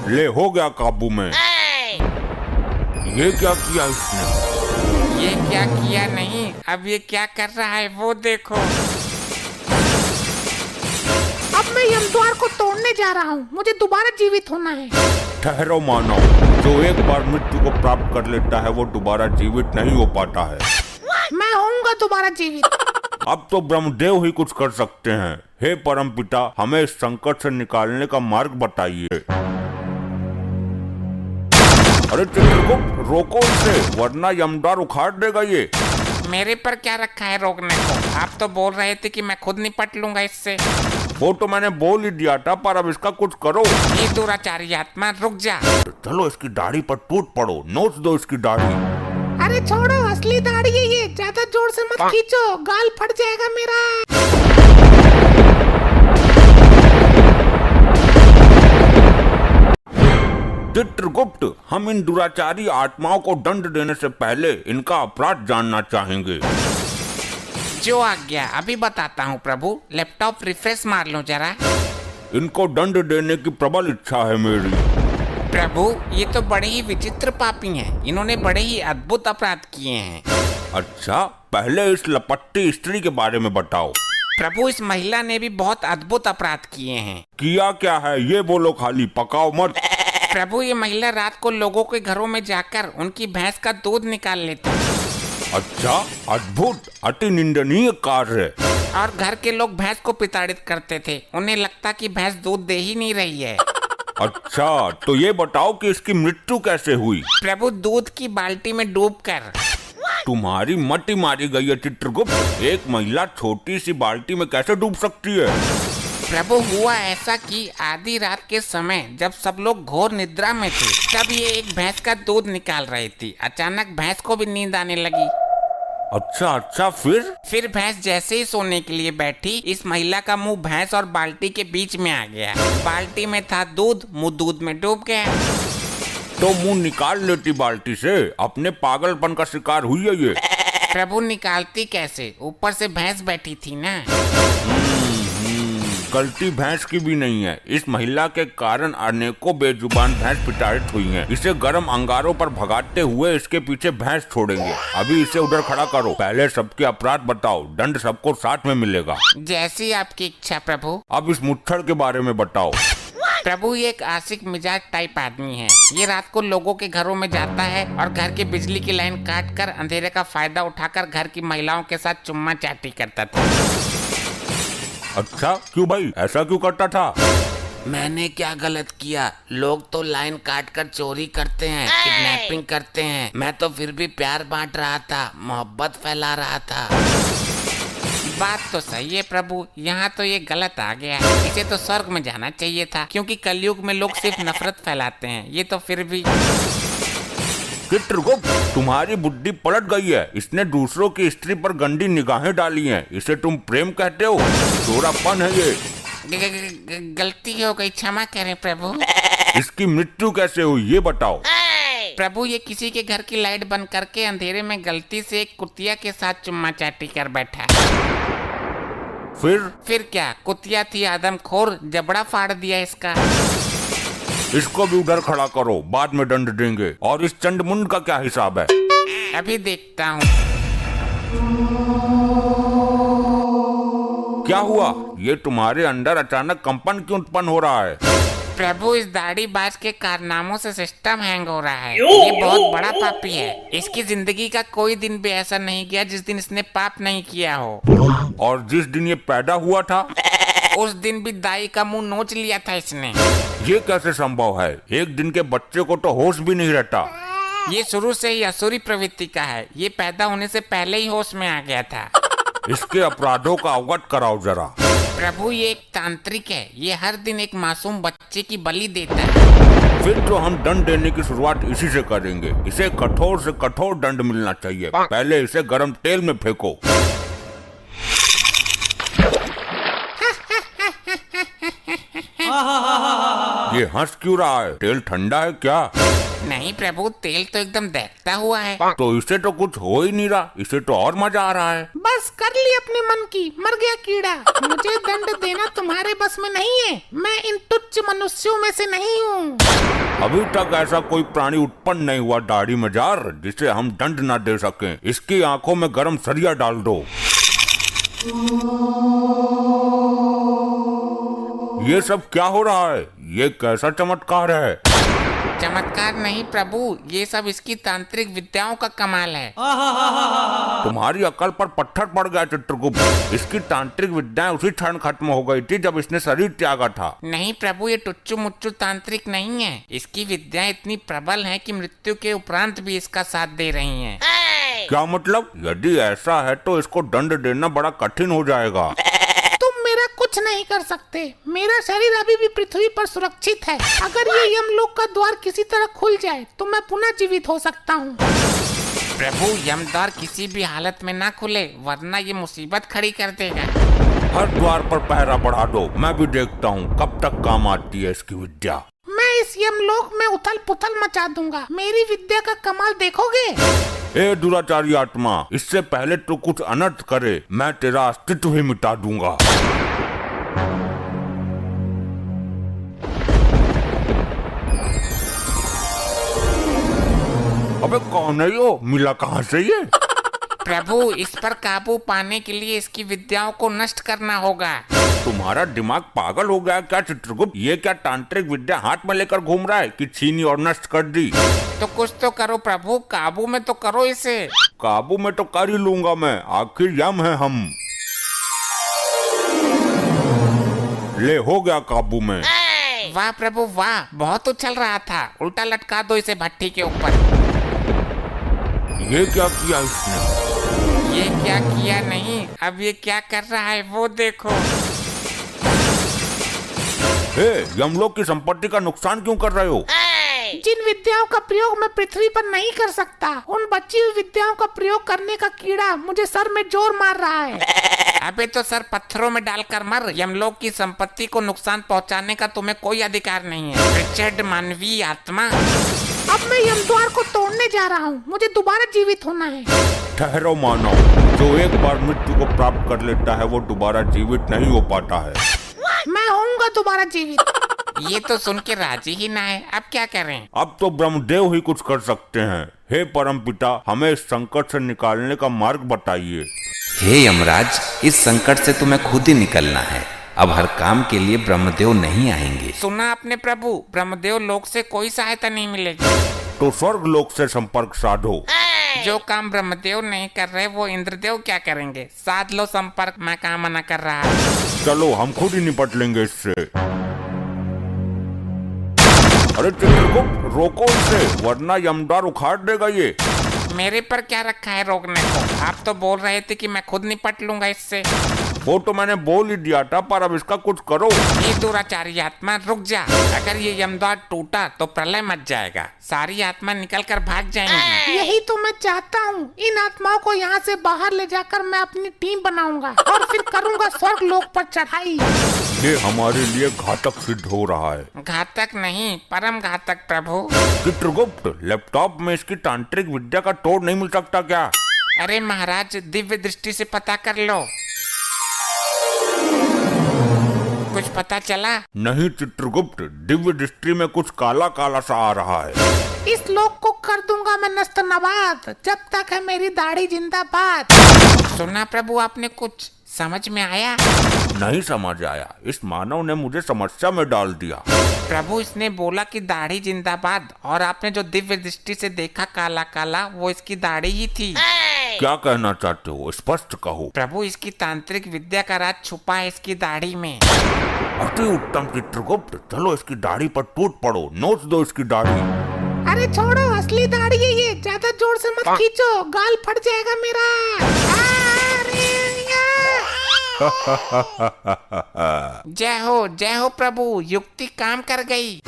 ले हो गया काबू में। ये क्या किया इसने? ये क्या किया नहीं, अब ये क्या कर रहा है वो देखो। अब मैं यमद्वार को तोड़ने जा रहा हूँ, मुझे दोबारा जीवित होना है। ठहरो मानव, जो एक बार मृत्यु को प्राप्त कर लेता है वो दोबारा जीवित नहीं हो पाता है। मैं होऊंगा दोबारा जीवित। अब तो ब्रह्मदेव ही कुछ कर सकते हैं। हे परमपिता, हमें इस संकट से निकालने का मार्ग बताइए। अरे चित्रगुप्त, रोको इसे, वरना यमद्वार उखाड़ देगा ये। मेरे पर क्या रखा है रोकने को? आप तो बोल रहे थे कि मैं खुद निपट लूंगा इससे। वो तो मैंने बोल ही दिया था, पर अब इसका कुछ करो। ये दुराचारी आत्मा, रुक जा। चलो इसकी दाढ़ी पर टूट पड़ो, नोच दो इसकी दाढ़ी। अरे छोड़ो, असली दाढ़ी है ये, ज्यादा जोर से मत खींचो, गाल फट जाएगा मेरा। चित्रगुप्त, हम इन दुराचारी आत्माओं को दंड देने से पहले इनका अपराध जानना चाहेंगे। जो आज्ञा, अभी बताता हूँ प्रभु। लैपटॉप रिफ्रेश मार लो जरा। इनको दंड देने की प्रबल इच्छा है मेरी। प्रभु, ये तो बड़े ही विचित्र पापी हैं। इन्होंने बड़े ही अद्भुत अपराध किए हैं। अच्छा, पहले इस लपट्टी स्त्री के बारे में बताओ। प्रभु, इस महिला ने भी बहुत अद्भुत अपराध किए हैं। किया क्या है ये बोलो, खाली पकाओ मत। प्रभु, ये महिला रात को लोगों के घरों में जाकर उनकी भैंस का दूध निकाल लेती है। अच्छा, अद्भुत, अति निंदनीय कार्य। और घर के लोग भैंस को प्रताड़ित करते थे। उन्हें लगता कि भैंस दूध दे ही नहीं रही है। अच्छा, तो ये बताओ कि इसकी मृत्यु कैसे हुई? प्रभु, दूध की बाल्टी में डूबकर। तुम्हारी मति मारी गई है चित्रगुप्त। एक महिला छोटी सी बाल्टी में कैसे डूब सकती है? प्रभु, हुआ ऐसा कि आधी रात के समय जब सब लोग घोर निद्रा में थे, तब ये एक भैंस का दूध निकाल रही थी। अचानक भैंस को भी नींद आने लगी। अच्छा, फिर भैंस जैसे ही सोने के लिए बैठी, इस महिला का मुंह भैंस और बाल्टी के बीच में आ गया। बाल्टी में था दूध, मुंह दूध में डूब गया। तो मुंह निकाल लेती बाल्टी से। अपने पागलपन का शिकार हुई है ये। प्रभु, निकालती कैसे? ऊपर से भैंस बैठी थी ना। गलती भैंस की भी नहीं है। इस महिला के कारण अनेकों बेजुबान भैंस प्रताड़ित हुई हैं। इसे गर्म अंगारों पर भगाते हुए इसके पीछे भैंस छोड़ेंगे। अभी इसे उधर खड़ा करो। पहले सबके अपराध बताओ, दंड सबको साथ में मिलेगा। जैसी आपकी इच्छा प्रभु। अब इस मुच्छड़ के बारे में बताओ। प्रभु, ये एक आशिक मिजाज टाइप आदमी है। ये रात को लोगों के घरों में जाता है और घर की बिजली की लाइन काट कर अंधेरे का फायदा उठाकर घर की महिलाओं के साथ चुम्मा चाटी करता था। अच्छा, क्यों भाई, ऐसा क्यों करता था? मैंने क्या गलत किया? लोग तो लाइन काट कर चोरी करते हैं, किडनैपिंग करते हैं। मैं तो फिर भी प्यार बांट रहा था, मोहब्बत फैला रहा था। बात तो सही है प्रभु, यहाँ तो ये गलत आ गया। इसे तो स्वर्ग में जाना चाहिए था, क्योंकि कलयुग में लोग सिर्फ नफरत फैलाते हैं। ये तो फिर भी। चित्रगुप्त, तुम्हारी बुद्धि पलट गई है। इसने दूसरों की स्त्री पर गंदी निगाहें डाली हैं। इसे तुम प्रेम कहते हो? चोरापन है ये। गलती हो गई, क्षमा करें प्रभु। इसकी मृत्यु कैसे हुई ये बताओ। प्रभु, ये किसी के घर की लाइट बंद करके अंधेरे में गलती से एक कुतिया के साथ चुम्मा चाटी कर बैठा। फिर क्या? कुतिया थी आदमखोर, जबड़ा फाड़ दिया इसका। इसको भी उधर खड़ा करो, बाद में दंड देंगे। और इस चंडमुंड का क्या हिसाब है? अभी देखता हूँ। क्या हुआ? ये तुम्हारे अंदर अचानक कंपन क्यों उत्पन्न हो रहा है? प्रभु, इस दाढ़ीबाज के कारनामों से सिस्टम हैंग हो रहा है। ये बहुत बड़ा पापी है। इसकी जिंदगी का कोई दिन भी ऐसा नहीं गया जिस दिन इसने पाप नहीं किया हो। और जिस दिन ये पैदा हुआ था, उस दिन भी दाई का मुंह नोच लिया था इसने। ये कैसे संभव है? एक दिन के बच्चे को तो होश भी नहीं रहता। ये शुरू से ही असुरी प्रवृत्ति का है। ये पैदा होने से पहले ही होश में आ गया था। इसके अपराधों का अवगत कराओ जरा। प्रभु, ये एक तांत्रिक है। ये हर दिन एक मासूम बच्चे की बलि देता है। फिर तो हम दंड देने की शुरुआत इसी से करेंगे। इसे कठोर से कठोर दंड मिलना चाहिए। पहले इसे गर्म तेल में फेंको। ये हंस क्यों रहा है? तेल ठंडा है क्या? नहीं प्रभु, तेल तो एकदम दहकता हुआ है। तो इसे तो कुछ हो ही नहीं रहा, इसे तो और मजा आ रहा है। बस कर ली अपने मन की, मर गया कीड़ा। मुझे दंड देना तुम्हारे बस में नहीं है, मैं इन तुच्छ मनुष्यों में से नहीं हूँ। अभी तक ऐसा कोई प्राणी उत्पन्न नहीं हुआ दाढ़ी मजार जिसे हम दंड न दे सकें। इसकी आंखों में गरम सरिया डाल दो। ये सब क्या हो रहा है? ये कैसा चमत्कार है? चमत्कार नहीं प्रभु, ये सब इसकी तांत्रिक विद्याओं का कमाल है। तुम्हारी अकल पर पत्थर पड़ गया चित्रगुप्त। इसकी तांत्रिक विद्याएं उसी क्षण खत्म हो गई थी जब इसने शरीर त्यागा था। नहीं प्रभु, ये टुच्चू मुच्चू तांत्रिक नहीं है। इसकी विद्याएं इतनी प्रबल हैं कि मृत्यु के उपरांत भी इसका साथ दे रही हैं। क्या मतलब? यदि ऐसा है तो इसको दंड देना बड़ा कठिन हो जाएगा। तुम मेरा कुछ नहीं कर सकते, मेरा शरीर अभी भी पृथ्वी पर सुरक्षित है। अगर ये यमलोक का द्वार किसी तरह खुल जाए तो मैं पुनः जीवित हो सकता हूँ। प्रभु, यमद्वार किसी भी हालत में ना खुले, वरना ये मुसीबत खड़ी कर देगा। हर द्वार पर पहरा बढ़ा दो, मैं भी देखता हूँ कब तक काम आती है इसकी विद्या। मैं इस यमलोक में उथल पुथल मचा दूंगा, मेरी विद्या का कमाल देखोगे। ए दुराचारी आत्मा, इससे पहले तो कुछ अनर्थ करे, मैं तेरा अस्तित्व ही मिटा दूंगा। अबे कौन है यो? मिला कहाँ से ये? प्रभु, इस पर काबू पाने के लिए इसकी विद्याओं को नष्ट करना होगा। तुम्हारा दिमाग पागल हो गया क्या चित्रगुप्त? ये क्या तांत्रिक विद्या हाथ में लेकर घूम रहा है कि छीनी और नष्ट कर दी? तो कुछ तो करो प्रभु, काबू में तो करो इसे। काबू में तो कर ही लूंगा मैं, आखिर यम है हम। ले हो गया काबू में। वाह प्रभु वाह, बहुत उछल रहा था। उल्टा लटका दो इसे भट्टी के ऊपर। ये क्या किया इसने? ये क्या किया नहीं, अब ये क्या कर रहा है वो देखो। हे, यमलोक की संपत्ति का नुकसान क्यों कर रहे हो? जिन विद्याओं का प्रयोग मैं पृथ्वी पर नहीं कर सकता, उन बची हुई विद्याओं का प्रयोग करने का कीड़ा मुझे सर में जोर मार रहा है। अबे तो सर पत्थरों में डालकर मर। यमलोक की संपत्ति को नुकसान पहुंचाने का तुम्हें कोई अधिकार नहीं है, रिचर्ड मानवीय आत्मा। अब मैं यमद्वार को तोड़ने जा रहा हूँ, मुझे दोबारा जीवित होना है। ठहरो मानव, जो एक बार मृत्यु को प्राप्त कर लेता है वो दोबारा जीवित नहीं हो पाता है। मैं होऊंगा दोबारा जीवित। ये तो सुन के राजी ही ना है, अब क्या करें? अब तो ब्रह्मदेव ही कुछ कर सकते हैं। हे परमपिता, हमें इस संकट से निकालने का मार्ग बताइए। हे यमराज, इस संकट से तुम्हें खुद ही निकलना है। अब हर काम के लिए ब्रह्मदेव नहीं आएंगे। सुना आपने प्रभु, ब्रह्मदेव लोक से कोई सहायता नहीं मिलेगी। तो स्वर्ग लोक से संपर्क साधो। जो काम ब्रह्मदेव नहीं कर रहे वो इंद्रदेव क्या करेंगे? साध लो संपर्क, मैं कहाँ मना कर रहा। चलो हम खुद ही निपट लेंगे इससे। अरे चित्रगुप्त, रोको इसे, वरना यमद्वार उखाड़ देगा ये। मेरे पर क्या रखा है रोकने को? आप तो बोल रहे थे कि मैं खुद निपट लूंगा इससे। वो तो मैंने बोल ही दिया था, पर अब इसका कुछ करो। ये दुराचारी आत्मा रुक जा। अगर ये यमद्वार टूटा तो प्रलय मच जाएगा, सारी आत्मा निकल कर भाग जाएंगी। यही तो मैं चाहता हूँ। इन आत्माओं को यहाँ से बाहर ले जाकर मैं अपनी टीम बनाऊंगा और फिर करूँगा स्वर्ग लोक पर चढ़ाई। ये हमारे लिए घातक सिद्ध हो रहा है। घातक नहीं, परम घातक प्रभु। चित्रगुप्त, लैपटॉप में इसकी तांत्रिक विद्या का तोड़ नहीं मिल सकता क्या? अरे महाराज, दिव्य दृष्टि से पता कर लो। कुछ पता चला? नहीं चित्रगुप्त, दिव्य दृष्टि में कुछ काला काला सा आ रहा है। इस लोक को कर दूंगा मैं नस्त नबाद, जब तक है मेरी दाढ़ी जिंदाबाद। सुना प्रभु आपने, कुछ समझ में आया? नहीं समझ आया, इस मानव ने मुझे समस्या में डाल दिया। प्रभु, इसने बोला कि दाढ़ी जिंदाबाद, और आपने जो दिव्य दृष्टि से देखा काला काला, वो इसकी दाढ़ी ही थी। क्या कहना चाहते हो? स्पष्ट कहो। प्रभु, इसकी तांत्रिक विद्या का राज छुपा है इसकी दाढ़ी में। अति उत्तम चित्रगुप्त, चलो इसकी दाढ़ी पर टूट पड़ो, नोच दो इसकी दाढ़ी। अरे छोड़ो, असली दाढ़ी है ये, ज्यादा जोर से मत खींचो, गाल फट जाएगा मेरा। जय हो प्रभु, युक्ति काम कर गई।